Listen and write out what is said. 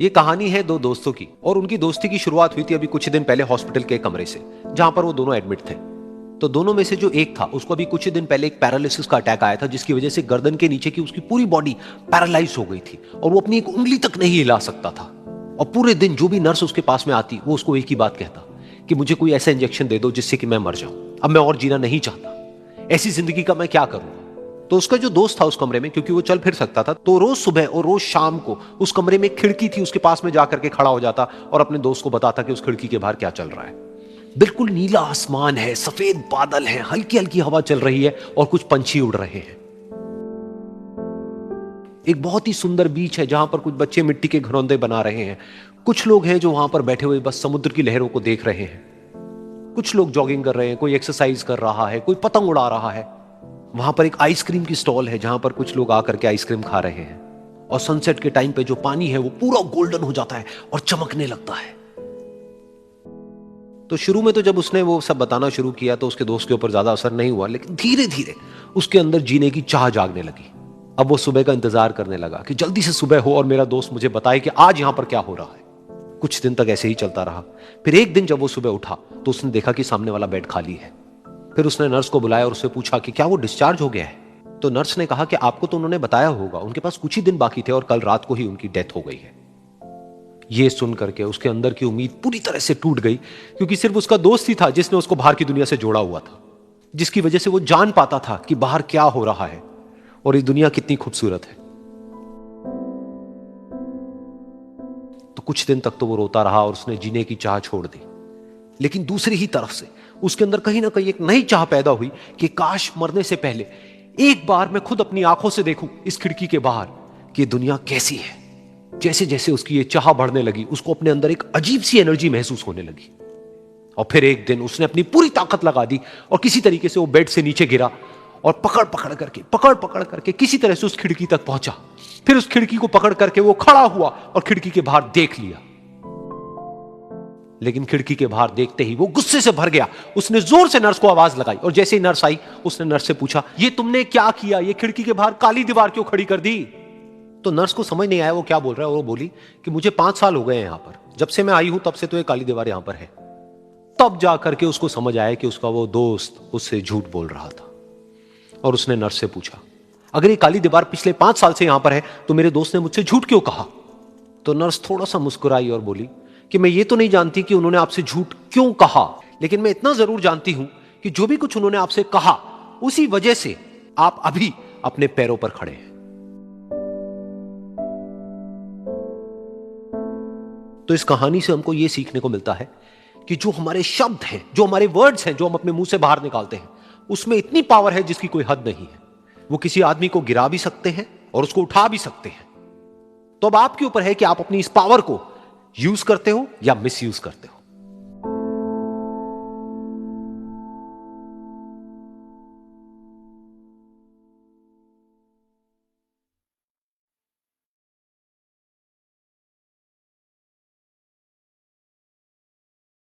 ये कहानी है दो दोस्तों की और उनकी दोस्ती की शुरुआत हुई थी अभी कुछ दिन पहले हॉस्पिटल के कमरे से, जहां पर वो दोनों एडमिट थे। तो दोनों में से जो एक था उसको अभी कुछ दिन पहले एक पैरालिसिस का अटैक आया था, जिसकी वजह से गर्दन के नीचे की उसकी पूरी बॉडी पैरालाइज हो गई थी और वो अपनी एक उंगली तक नहीं हिला सकता था। और पूरे दिन जो भी नर्स उसके पास में आती वो उसको एक ही बात कहता कि मुझे कोई ऐसा इंजेक्शन दे दो जिससे कि मैं मर जाऊं, अब मैं और जीना नहीं चाहता, ऐसी जिंदगी का मैं क्या करूंगा। तो उसका जो दोस्त था उस कमरे में, क्योंकि वो चल फिर सकता था, तो रोज सुबह और रोज शाम को उस कमरे में एक खिड़की थी, उसके पास में जाकर के खड़ा हो जाता और अपने दोस्त को बताता कि उस खिड़की के बाहर क्या चल रहा है। बिल्कुल नीला आसमान है, सफेद बादल है, हल्की हल्की हवा चल रही है और कुछ पंछी उड़ रहे हैं। एक बहुत ही सुंदर बीच है जहां पर कुछ बच्चे मिट्टी के घरौंदे बना रहे हैं। कुछ लोग हैं जो वहां पर बैठे हुए बस समुद्र की लहरों को देख रहे हैं। कुछ लोग जॉगिंग कर रहे हैं, कोई एक्सरसाइज कर रहा है, कोई पतंग उड़ा रहा है। वहां पर एक आइसक्रीम की स्टॉल है जहां पर कुछ लोग आकर के आइसक्रीम खा रहे हैं। और सनसेट के टाइम पे जो पानी है वो पूरा गोल्डन हो जाता है और चमकने लगता है। तो शुरू में तो जब उसने वो सब बताना शुरू किया तो उसके दोस्त के ऊपर ज्यादा असर नहीं हुआ, लेकिन धीरे धीरे उसके अंदर जीने की चाह जागने लगी। अब वो सुबह का इंतजार करने लगा कि जल्दी से सुबह हो और मेरा दोस्त मुझे बताए कि आज यहां पर क्या हो रहा है। कुछ दिन तक ऐसे ही चलता रहा। फिर एक दिन जब वो सुबह उठा तो उसने देखा कि सामने वाला बेड खाली है। फिर उसने नर्स को बुलाया और उससे पूछा कि क्या वो डिस्चार्ज हो गया है। तो नर्स ने कहा कि आपको तो उन्होंने बताया होगा, उनके पास कुछ ही दिन बाकी थे और कल रात को ही उनकी डेथ हो गई है। ये सुन करके उसके अंदर की उम्मीद पूरी तरह से टूट गई, क्योंकि सिर्फ उसका दोस्त ही था जिसने उसको बाहर की दुनिया से जोड़ा हुआ था, जिसकी वजह से वो जान पाता था कि बाहर क्या हो रहा है और ये दुनिया कितनी खूबसूरत है। तो कुछ दिन तक तो वो रोता रहा और उसने जीने की चाह छोड़ दी। लेकिन दूसरी ही तरफ से उसके अंदर कहीं ना कहीं एक नई चाह पैदा हुई कि काश मरने से पहले एक बार मैं खुद अपनी आंखों से देखूं इस खिड़की के बाहर कि ये दुनिया कैसी है। जैसे जैसे उसकी ये चाह बढ़ने लगी, उसको अपने अंदर एक अजीब सी एनर्जी महसूस होने लगी। और फिर एक दिन उसने अपनी पूरी ताकत लगा दी और किसी तरीके से वो बेड से नीचे गिरा और पकड़ पकड़ करके किसी तरह से उस खिड़की तक पहुंचा। फिर उस खिड़की को पकड़ करके वो खड़ा हुआ और खिड़की के बाहर देख लिया। लेकिन खिड़की के बाहर देखते ही वो गुस्से से भर गया। उसने जोर से नर्स को आवाज लगाई और जैसे ही नर्स आई उसने नर्स से पूछा, ये तुमने क्या किया, ये खिड़की के बाहर काली दीवार क्यों खड़ी कर दी। तो नर्स को समझ नहीं आया वो क्या बोल रहा है और वो बोली कि मुझे 5 साल हो गए हैं यहां पर, जब से मैं आई हूं तब से तो ये काली दीवार यहां पर है। तब जाकर के उसको समझ आया कि उसका वो दोस्त उससे झूठ बोल रहा था। और उसने नर्स से पूछा, अगर ये काली दीवार पिछले 5 साल से यहां पर है तो मेरे दोस्त ने मुझसे झूठ क्यों कहा। तो नर्स थोड़ा सा मुस्कुराई और बोली कि मैं ये तो नहीं जानती कि उन्होंने आपसे झूठ क्यों कहा, लेकिन मैं इतना जरूर जानती हूं कि जो भी कुछ उन्होंने आपसे कहा उसी वजह से आप अभी अपने पैरों पर खड़े हैं। तो इस कहानी से हमको यह सीखने को मिलता है कि जो हमारे शब्द हैं, जो हमारे वर्ड्स हैं, जो हम अपने मुंह से बाहर निकालते हैं, उसमें इतनी पावर है जिसकी कोई हद नहीं है। वो किसी आदमी को गिरा भी सकते हैं और उसको उठा भी सकते हैं। तो अब आपके ऊपर है कि आप अपनी इस पावर को यूज करते हो या मिस यूज करते हो।